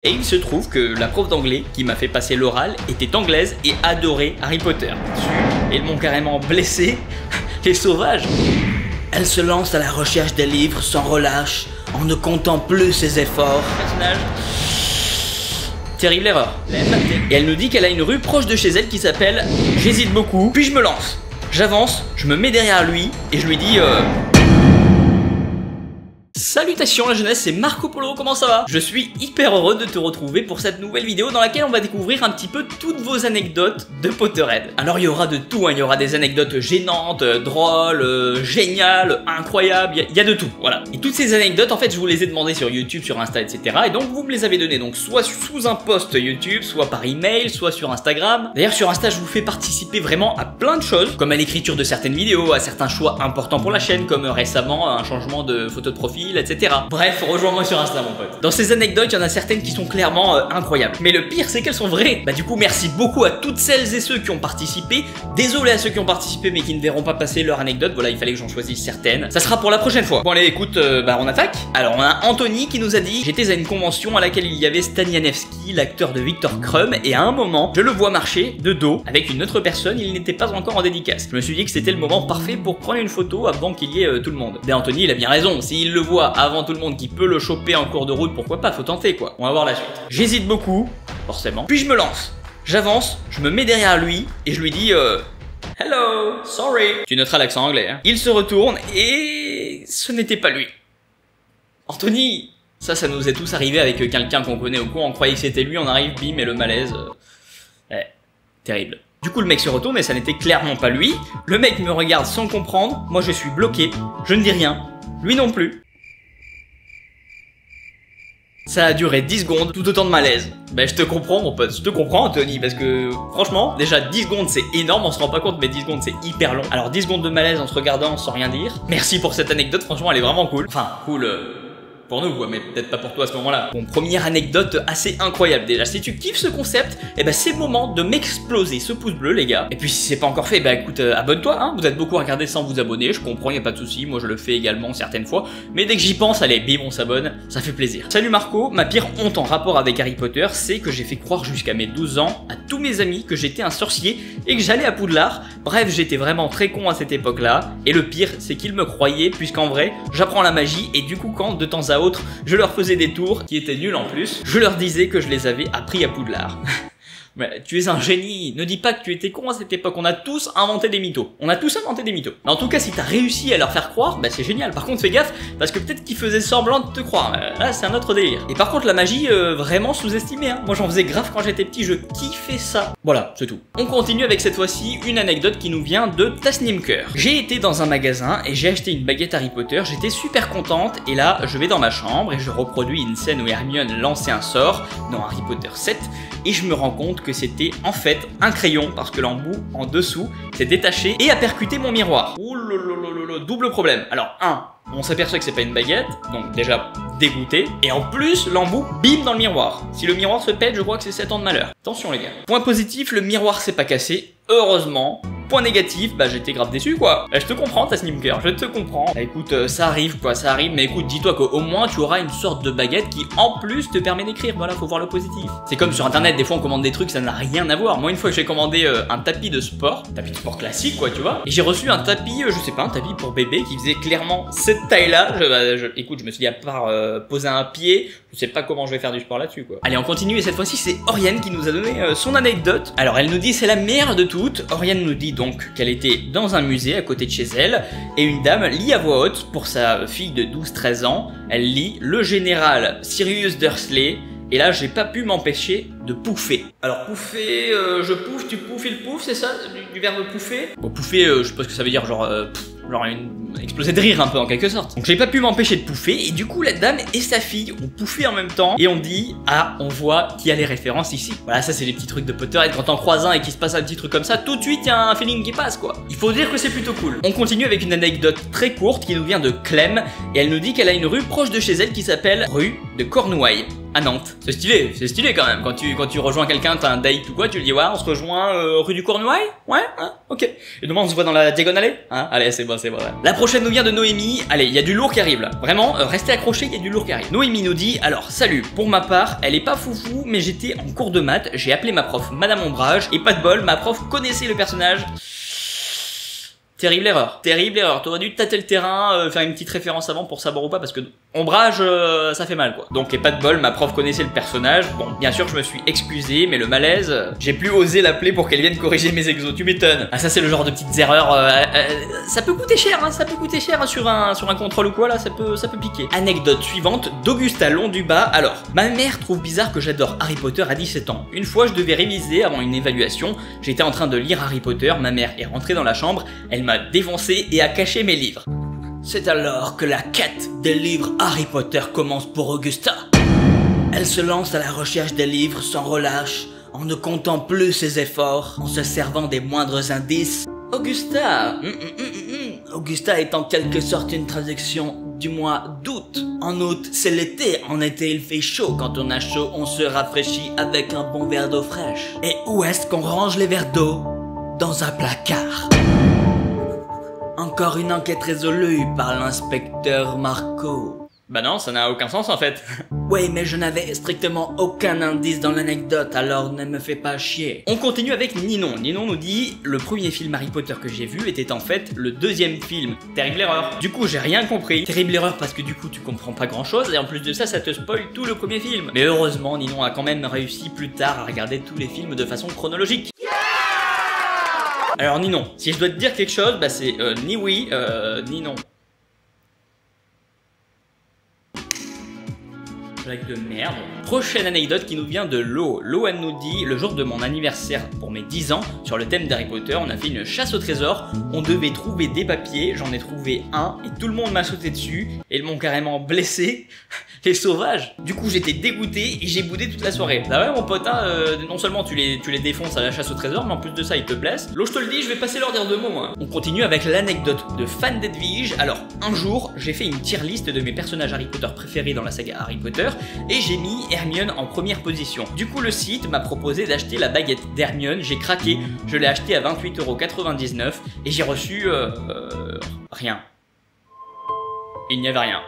Et il se trouve que la prof d'anglais qui m'a fait passer l'oral était anglaise et adorait Harry Potter. Et ils m'ont carrément blessé, les sauvages. Elle se lance à la recherche des livres sans relâche, en ne comptant plus ses efforts. Personnage. Terrible erreur. Et elle nous dit qu'elle a une rue proche de chez elle qui s'appelle J'hésite beaucoup, puis je me lance. J'avance, je me mets derrière lui et je lui dis Salutations la jeunesse, c'est Marco Polo, comment ça va? Je suis hyper heureux de te retrouver pour cette nouvelle vidéo dans laquelle on va découvrir un petit peu toutes vos anecdotes de Potterhead. Alors il y aura de tout, hein. Il y aura des anecdotes gênantes, drôles, géniales, incroyables, il y a de tout, voilà. Et toutes ces anecdotes, en fait, je vous les ai demandées sur YouTube, sur Insta, etc. Et donc vous me les avez données, donc soit sous un post YouTube, soit par email, soit sur Instagram. D'ailleurs sur Insta, je vous fais participer vraiment à plein de choses, comme à l'écriture de certaines vidéos, à certains choix importants pour la chaîne, comme récemment un changement de photo de profil, etc. Bref, rejoins-moi sur Insta mon pote. Dans ces anecdotes, il y en a certaines qui sont clairement incroyables. Mais le pire, c'est qu'elles sont vraies. Bah du coup, merci beaucoup à toutes celles et ceux qui ont participé. Désolé à ceux qui ont participé mais qui ne verront pas passer leur anecdote. Voilà, il fallait que j'en choisisse certaines. Ça sera pour la prochaine fois. Bon allez, écoute, on attaque. Alors on a Anthony qui nous a dit: j'étais à une convention à laquelle il y avait Stanianevski, l'acteur de Victor Krum, et à un moment, je le vois marcher de dos avec une autre personne. Il n'était pas encore en dédicace. Je me suis dit que c'était le moment parfait pour prendre une photo avant qu'il y ait tout le monde. Et Anthony, il a bien raison. S'il le voit avant tout le monde qui peut le choper en cours de route, pourquoi pas, faut tenter quoi. On va voir la suite. J'hésite beaucoup, forcément. Puis je me lance. J'avance, je me mets derrière lui et je lui dis Hello, sorry. Tu noteras l'accent anglais, hein. Il se retourne et ce n'était pas lui. Anthony, ça nous est tous arrivé avec quelqu'un qu'on connaît au coin, on croyait que c'était lui, on arrive, bim, et le malaise. Terrible. Du coup le mec se retourne et ça n'était clairement pas lui. Le mec me regarde sans comprendre, moi je suis bloqué, je ne dis rien, lui non plus. Ça a duré 10 secondes, tout autant de malaise. Ben je te comprends mon pote, je te comprends Anthony, parce que franchement, déjà 10 secondes c'est énorme, on se rend pas compte mais 10 secondes c'est hyper long. Alors 10 secondes de malaise en se regardant sans rien dire. Merci pour cette anecdote, franchement elle est vraiment cool. Enfin cool pour nous quoi, mais peut-être pas pour toi à ce moment-là. Bon, première anecdote assez incroyable déjà. Si tu kiffes ce concept, eh ben c'est le moment de m'exploser ce pouce bleu les gars. Et puis si c'est pas encore fait, bah écoute, abonne-toi, hein. Vous êtes beaucoup à regarder sans vous abonner, je comprends, y a pas de souci. Moi je le fais également certaines fois, mais dès que j'y pense, allez, bim, on s'abonne, ça fait plaisir. Salut Marco, ma pire honte en rapport avec Harry Potter, c'est que j'ai fait croire jusqu'à mes 12 ans à tous mes amis que j'étais un sorcier et que j'allais à Poudlard. Bref, j'étais vraiment très con à cette époque-là. Et le pire, c'est qu'ils me croyaient, puisqu'en vrai, j'apprends la magie et du coup quand de temps à autre, je leur faisais des tours qui étaient nuls en plus, je leur disais que je les avais appris à Poudlard. Mais tu es un génie, ne dis pas que tu étais con à cette époque, on a tous inventé des mythos. On a tous inventé des mythos. Mais en tout cas, si t'as réussi à leur faire croire, bah c'est génial. Par contre, fais gaffe, parce que peut-être qu'ils faisaient semblant de te croire. Là, c'est un autre délire. Et par contre, la magie, vraiment sous-estimée, hein. Moi, j'en faisais grave quand j'étais petit, je kiffais ça. Voilà, c'est tout. On continue avec cette fois-ci une anecdote qui nous vient de Tasnimker. J'ai été dans un magasin et j'ai acheté une baguette Harry Potter, j'étais super contente, et là, je vais dans ma chambre et je reproduis une scène où Hermione lançait un sort dans Harry Potter 7, et je me rends compte que c'était en fait un crayon parce que l'embout en dessous s'est détaché et a percuté mon miroir. Ouh lololololo, double problème. Alors on s'aperçoit que c'est pas une baguette, donc déjà dégoûté, et en plus l'embout bim dans le miroir. Si le miroir se pète, je crois que c'est 7 ans de malheur. Attention les gars. Point positif, le miroir s'est pas cassé, heureusement. Point négatif, bah j'étais grave déçu quoi. Bah, je te comprends Tasnimker, je te comprends. Bah, écoute, ça arrive quoi, ça arrive, mais écoute, dis-toi qu'au moins tu auras une sorte de baguette qui en plus te permet d'écrire, voilà, faut voir le positif. C'est comme sur internet, des fois on commande des trucs, ça n'a rien à voir. Moi une fois que j'ai commandé un tapis de sport classique quoi, tu vois, et j'ai reçu un tapis, je sais pas, un tapis pour bébé qui faisait clairement cette taille là. Écoute, je me suis dit à part poser un pied, je sais pas comment je vais faire du sport là-dessus quoi. Allez, on continue et cette fois-ci c'est Oriane qui nous a donné son anecdote. Alors elle nous dit c'est la meilleure de toutes. Oriane nous dit donc qu'elle était dans un musée à côté de chez elle et une dame lit à voix haute pour sa fille de 12-13 ans. Elle lit le général Sirius Dursley. Et là, j'ai pas pu m'empêcher de pouffer. Alors pouffer, je pouffe, tu pouffes, il pouffe, c'est ça du verbe pouffer? Bon, pouffer, je sais pas ce que ça veut dire, genre exploser de rire un peu en quelque sorte. Donc j'ai pas pu m'empêcher de pouffer et du coup la dame et sa fille ont pouffé en même temps et on dit ah on voit qu'il y a les références ici. Voilà, ça c'est les petits trucs de Potterhead, quand t'en croises un et qu'il se passe un petit truc comme ça, tout de suite il y a un feeling qui passe quoi. Il faut dire que c'est plutôt cool. On continue avec une anecdote très courte qui nous vient de Clem et elle nous dit qu'elle a une rue proche de chez elle qui s'appelle rue de Cornouailles. à Nantes. C'est stylé quand même. Quand tu rejoins quelqu'un, t'as un date ou quoi, tu lui dis ouais, on se rejoint rue du Cournoy. Ouais, hein, ok. Et demain on se voit dans la diagonale. Hein, allez, c'est bon. La prochaine nous vient de Noémie. Allez, il y a du lourd qui arrive là. Vraiment, restez accrochés, il y a du lourd qui arrive. Noémie nous dit alors salut. Pour ma part, elle est pas foufou, mais j'étais en cours de maths. J'ai appelé ma prof Madame Ombrage et pas de bol, ma prof connaissait le personnage. Terrible erreur. T'aurais dû tâter le terrain, faire une petite référence avant pour savoir ou pas, parce que Ombrage, ça fait mal quoi. Donc et pas de bol, ma prof connaissait le personnage. Bon, bien sûr je me suis excusé, mais le malaise, j'ai plus osé l'appeler pour qu'elle vienne corriger mes exos. Tu m'étonnes. Ah ça c'est le genre de petites erreurs. Ça peut coûter cher, hein, sur un contrôle ou quoi là, ça peut piquer. Anecdote suivante d'Augusta Long-du-Bas. Alors, ma mère trouve bizarre que j'adore Harry Potter à 17 ans. Une fois je devais réviser avant une évaluation. J'étais en train de lire Harry Potter. Ma mère est rentrée dans la chambre. Elle m'a défoncé et a caché mes livres. C'est alors que la quête des livres Harry Potter commence pour Augusta. Elle se lance à la recherche des livres sans relâche, en ne comptant plus ses efforts, en se servant des moindres indices. Augusta est en quelque sorte une traduction du mois d'août. En août, c'est l'été. En été, il fait chaud. Quand on a chaud, on se rafraîchit avec un bon verre d'eau fraîche. Et où est-ce qu'on range les verres d'eau? Dans un placard. Encore une enquête résolue par l'inspecteur Marco. Bah non, ça n'a aucun sens en fait. Oui, mais je n'avais strictement aucun indice dans l'anecdote, alors ne me fais pas chier. On continue avec Ninon. Ninon nous dit le premier film Harry Potter que j'ai vu était en fait le deuxième film. Terrible erreur. Du coup, j'ai rien compris. Terrible erreur parce que du coup, tu comprends pas grand chose et en plus de ça, ça te spoil tout le premier film. Mais heureusement, Ninon a quand même réussi plus tard à regarder tous les films de façon chronologique. Alors Ninon, si je dois te dire quelque chose, bah c'est ni oui, ni non. Blague de merde. Prochaine anecdote qui nous vient de Lo. Lo, elle nous dit le jour de mon anniversaire pour mes 10 ans, sur le thème d'Harry Potter, on a fait une chasse au trésor. On devait trouver des papiers, j'en ai trouvé un et tout le monde m'a sauté dessus et ils m'ont carrément blessé. Les sauvages. Du coup j'étais dégoûté et j'ai boudé toute la soirée. Bah ouais mon pote, hein, non seulement tu les défonces à la chasse au trésor, mais en plus de ça ils te blessent. Lo, je te le dis, je vais passer leur dire deux mots. Hein. On continue avec l'anecdote de fan d'Edwige. Alors un jour j'ai fait une tier list de mes personnages Harry Potter préférés dans la saga Harry Potter et j'ai mis Hermione en première position. Du coup le site m'a proposé d'acheter la baguette d'Hermione, j'ai craqué, je l'ai acheté à 28,99 € et j'ai reçu rien. Il n'y avait rien.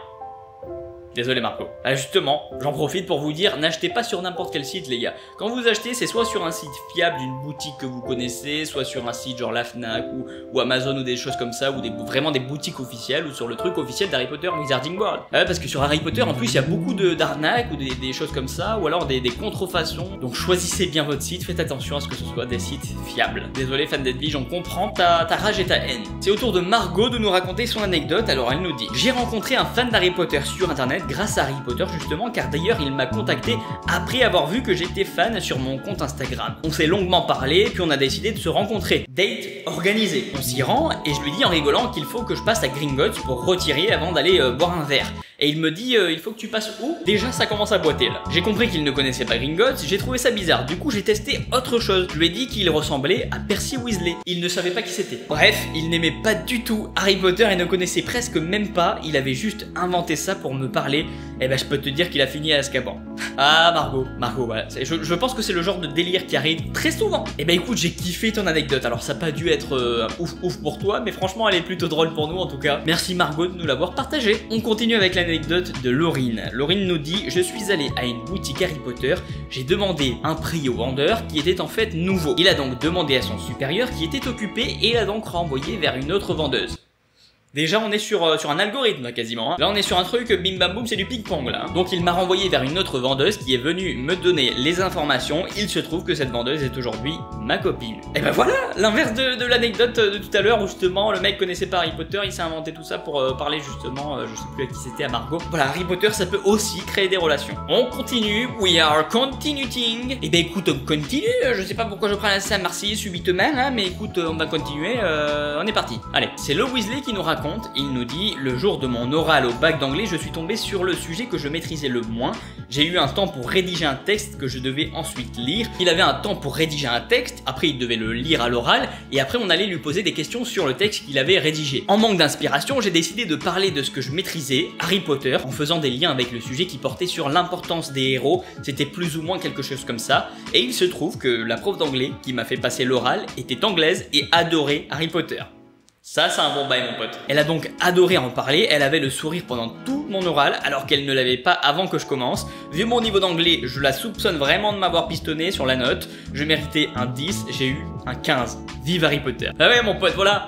Désolé Marco. Ah justement, j'en profite pour vous dire, n'achetez pas sur n'importe quel site les gars. Quand vous achetez, c'est soit sur un site fiable d'une boutique que vous connaissez, soit sur un site genre la Fnac ou Amazon ou des choses comme ça, ou vraiment des boutiques officielles, ou sur le truc officiel d'Harry Potter Wizarding World. Ouais, parce que sur Harry Potter, en plus, il y a beaucoup d'arnaques ou des choses comme ça, ou alors des contrefaçons. Donc choisissez bien votre site, faites attention à ce que ce soit des sites fiables. Désolé fan d'Edwige, on comprend ta rage et ta haine. C'est au tour de Margot de nous raconter son anecdote, alors elle nous dit j'ai rencontré un fan d'Harry Potter sur internet grâce à Harry Potter justement, car d'ailleurs il m'a contacté après avoir vu que j'étais fan sur mon compte Instagram. On s'est longuement parlé, puis on a décidé de se rencontrer. Date organisée. On s'y rend et je lui dis en rigolant qu'il faut que je passe à Gringotts pour retirer avant d'aller boire un verre. Et il me dit il faut que tu passes où? Déjà ça commence à boiter là. J'ai compris qu'il ne connaissait pas Gringotts, j'ai trouvé ça bizarre. Du coup j'ai testé autre chose. Je lui ai dit qu'il ressemblait à Percy Weasley. Il ne savait pas qui c'était. Bref, il n'aimait pas du tout Harry Potter et ne connaissait presque même pas. Il avait juste inventé ça pour me parler. Et ben je peux te dire qu'il a fini à Azkaban. Ah Margot, voilà. Je pense que c'est le genre de délire qui arrive très souvent. Et ben écoute, j'ai kiffé ton anecdote. Alors ça n'a pas dû être ouf pour toi, mais franchement elle est plutôt drôle pour nous en tout cas. Merci Margot de nous l'avoir partagé. On continue avec l'anecdote de Laurine. Laurine nous dit je suis allée à une boutique Harry Potter, j'ai demandé un prix au vendeur qui était en fait nouveau. Il a donc demandé à son supérieur qui était occupé et l'a donc renvoyé vers une autre vendeuse. Déjà on est sur un algorithme quasiment, hein. Là on est sur un truc bim bam boum, c'est du ping-pong là. Donc il m'a renvoyé vers une autre vendeuse qui est venue me donner les informations. Il se trouve que cette vendeuse est aujourd'hui ma copine. Et ben voilà, l'inverse de l'anecdote de tout à l'heure où justement le mec connaissait pas Harry Potter, il s'est inventé tout ça pour parler justement, je sais plus à qui c'était, à Margot. Voilà, Harry Potter ça peut aussi créer des relations. On continue, we are continuing. Et ben écoute, on continue, je sais pas pourquoi je prends la Saint-Marseille subitement, hein, mais écoute, on va continuer, on est parti. Allez, c'est le Weasley qui nous raconte raconte, il nous dit: le jour de mon oral au bac d'anglais, je suis tombé sur le sujet que je maîtrisais le moins. J'ai eu un temps pour rédiger un texte que je devais ensuite lire. Il avait un temps pour rédiger un texte, après il devait le lire à l'oral, et après on allait lui poser des questions sur le texte qu'il avait rédigé. En manque d'inspiration, j'ai décidé de parler de ce que je maîtrisais, Harry Potter, en faisant des liens avec le sujet qui portait sur l'importance des héros. C'était plus ou moins quelque chose comme ça, et il se trouve que la prof d'anglais qui m'a fait passer l'oral était anglaise et adorait Harry Potter. Ça, c'est un bon bail, mon pote. Elle a donc adoré en parler, elle avait le sourire pendant tout mon oral, alors qu'elle ne l'avait pas avant que je commence. Vu mon niveau d'anglais, je la soupçonne vraiment de m'avoir pistonné sur la note. Je méritais un 10, j'ai eu un 15. Vive Harry Potter. Ah ouais, mon pote, voilà,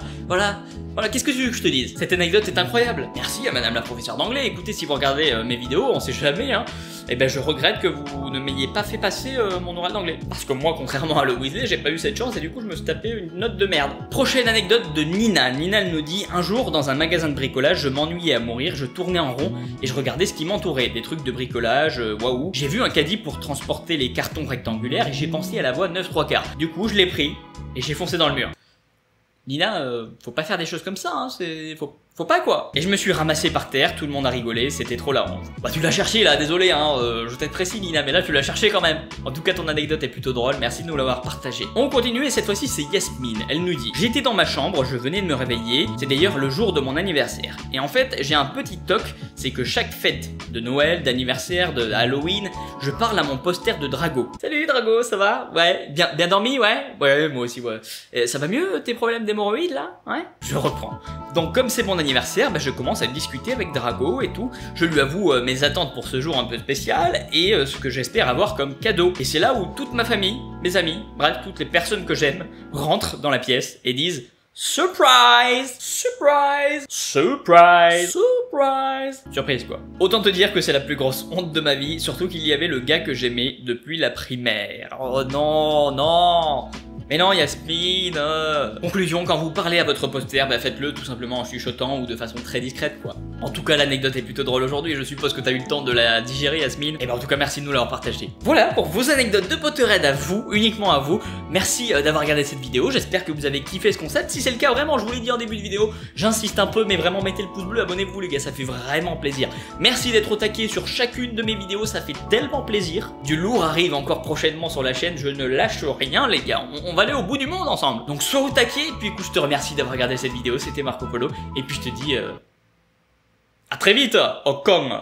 qu'est-ce que tu veux que je te dise? Cette anecdote est incroyable. Merci à madame la professeure d'anglais. Écoutez, si vous regardez mes vidéos, on sait jamais, hein. Eh ben, je regrette que vous ne m'ayez pas fait passer mon oral d'anglais. Parce que moi, contrairement à le Weasley, j'ai pas eu cette chance et du coup, je me suis tapé une note de merde. Prochaine anecdote de Nina. Nina nous dit: un jour, dans un magasin de bricolage, je m'ennuyais à mourir, je tournais en rond et je regardais ce qui m'entourait. Des trucs de bricolage, waouh. J'ai vu un caddie pour transporter les cartons rectangulaires et j'ai pensé à la voie 9/3. Du coup, je l'ai pris et j'ai foncé dans le mur. Nina, faut pas faire des choses comme ça, hein, faut pas quoi. Et je me suis ramassé par terre, tout le monde a rigolé, c'était trop la honte. Bah tu l'as cherché là, désolé hein, je t'ai précis Nina, mais là tu l'as cherché quand même. En tout cas ton anecdote est plutôt drôle, merci de nous l'avoir partagé. On continue et cette fois-ci c'est Yasmine, elle nous dit: j'étais dans ma chambre, je venais de me réveiller, c'est d'ailleurs le jour de mon anniversaire. Et en fait j'ai un petit toc, c'est que chaque fête de Noël, d'anniversaire, de Halloween, je parle à mon poster de Drago. Salut Drago, ça va? Ouais, bien dormi, ouais? Ouais, moi aussi, ouais. Ça va mieux tes problèmes d'hémorroïdes là? Ouais? Je reprends. Donc comme c'est mon anniversaire, bah, je commence à discuter avec Drago et tout. Je lui avoue mes attentes pour ce jour un peu spécial et ce que j'espère avoir comme cadeau. Et c'est là où toute ma famille, mes amis, bref, toutes les personnes que j'aime rentrent dans la pièce et disent: surprise! Surprise! Surprise! Surprise! Surprise quoi. Autant te dire que c'est la plus grosse honte de ma vie, surtout qu'il y avait le gars que j'aimais depuis la primaire. Oh non, non! Mais non Yasmine. Conclusion, quand vous parlez à votre poster, bah faites-le tout simplement en chuchotant ou de façon très discrète quoi. En tout cas l'anecdote est plutôt drôle aujourd'hui, je suppose que t'as eu le temps de la digérer Yasmine. Et bah en tout cas merci de nous l'avoir partagé. Voilà pour vos anecdotes de Potterhead à vous, uniquement à vous. Merci d'avoir regardé cette vidéo, j'espère que vous avez kiffé ce concept. Si c'est le cas vraiment, je vous l'ai dit en début de vidéo, j'insiste un peu mais vraiment mettez le pouce bleu, abonnez-vous les gars, ça fait vraiment plaisir. Merci d'être au taquet sur chacune de mes vidéos, ça fait tellement plaisir. Du lourd arrive encore prochainement sur la chaîne, je ne lâche rien les gars, on va aller au bout du monde ensemble. Donc sois au taquet, et puis écoute, je te remercie d'avoir regardé cette vidéo, c'était Marco Polo, et puis je te dis à très vite, au com.